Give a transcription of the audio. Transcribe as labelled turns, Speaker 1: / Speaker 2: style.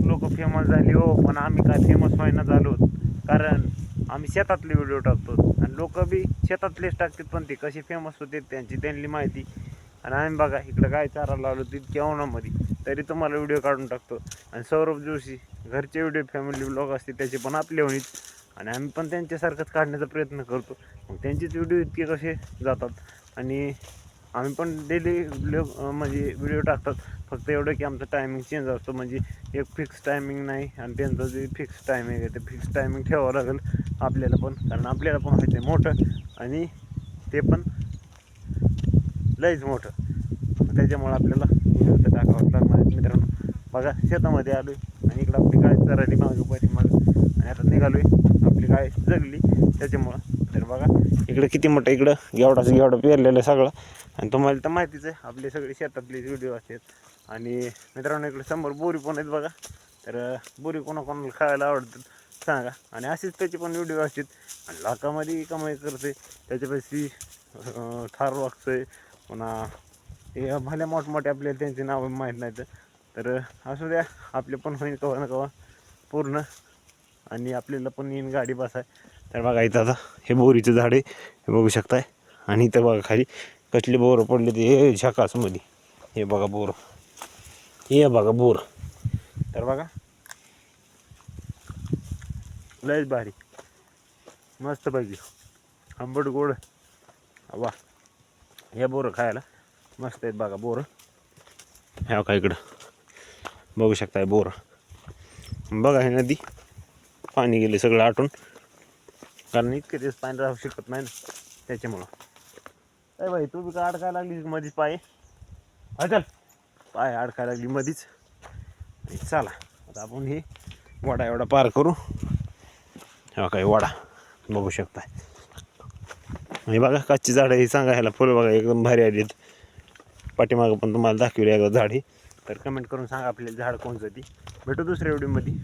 Speaker 1: लोक फेमस झाली हो, पण आम्ही काय फेमस व्हायना झालो, कारण आम्ही शेतातले व्हिडिओ टाकतो आणि लोक बी शेतातलेच टाकतात, पण ते कसे फेमस होते त्यांनी माहिती. आणि आम्ही बघा इकडं काय चारा लावलो तितक्या उन्हामध्ये, तरी तुम्हाला व्हिडिओ काढून टाकतो. आणि सौरभ जोशी घरचे व्हिडिओ फॅमिली ब्लॉग असते त्याचे पण आपले होईल, आणि आम्ही पण त्यांच्यासारखंच काढण्याचा प्रयत्न करतो. मग त्यांचेच व्हिडिओ इतके कसे जातात, आणि आम्ही पण डेली म्हणजे व्हिडिओ टाकतात. फक्त एवढं की आमचं टायमिंग चेंज असतो, म्हणजे एक फिक्स टायमिंग नाही, आणि त्यांचं जे फिक्स टायमिंग आहे ते फिक्स टायमिंग ठेवावं लागेल आपल्याला पण, कारण आपल्याला पण व्हायचं आहे मोठं, आणि ते पण लईच मोठं. त्याच्यामुळे आपल्याला व्हिडिओ तर टाकावंच लागणार आहेत मित्रांनो. बघा शेतामध्ये आलो आहे, आणि इकडं आपली गाय चरायली मागं पाठीमागं, आणि आता निघालो आहे. आपली गाय जगली त्याच्यामुळं. तर बघा इकडं किती मोठं, इकडं घेवडा पेरलेलं आहे सगळं, आणि तुम्हाला तर माहितीच आहे आपले सगळे शेतातले व्हिडिओ असतात. आणि मित्रांनो इकडे समोर बोरी पण आहेत बघा. तर बोरी कोणाकोणाला खायला आवडतात सांगा, आणि असेच त्याचे पण व्हिडिओ असतात. आणि लाखामध्ये कमाई करते त्याच्यापाशी, थार वागतोय पुन्हा, हे भले मोठमोठे आपल्याला त्यांचे नाव माहीत नाहीत. तर असू द्या, आपले पण होईल कवा ना कवा पूर्ण, आणि आपल्याला पण येईन गाडी बसाय. तर बघा इथं आता हे बोरीचं झाड आहे, हे बघू शकताय. आणि इथं बघा खाली कसले बोरं पडले ते झकासमध्ये, हे बघा बोर, हे बघा बोर. तर बघा लयच भारी, मस्त पाहिजे, आंबट गोड, वा. हे बोरं खायला मस्त आहेत बघा बोरं. ह्या का इकडं बघू शकताय बोरं. बघा हे नदी पाणी गेले सगळं आटून, कारण इतके दिवस पाणी राहू शकत नाही ना त्याच्यामुळं. अरे भाई तू बी का अडकायला लागली मधीच, पाय चल, पाय अडकायला लागली मधीच. चला आता आपण हे वडा एवढा पार करू. हा काय वडा बघू शकताय. हे बघा कच्ची झाडं ही सांगा, ह्याला फुलं बघा एकदम भारी आलीत. पाठीमागं पण तुम्हाला दाखवली आहे झाड ही. तर कमेंट करून सांगा आपल्याला झाड कोणतं ती. भेटू दुसऱ्या व्हिडिओमध्ये.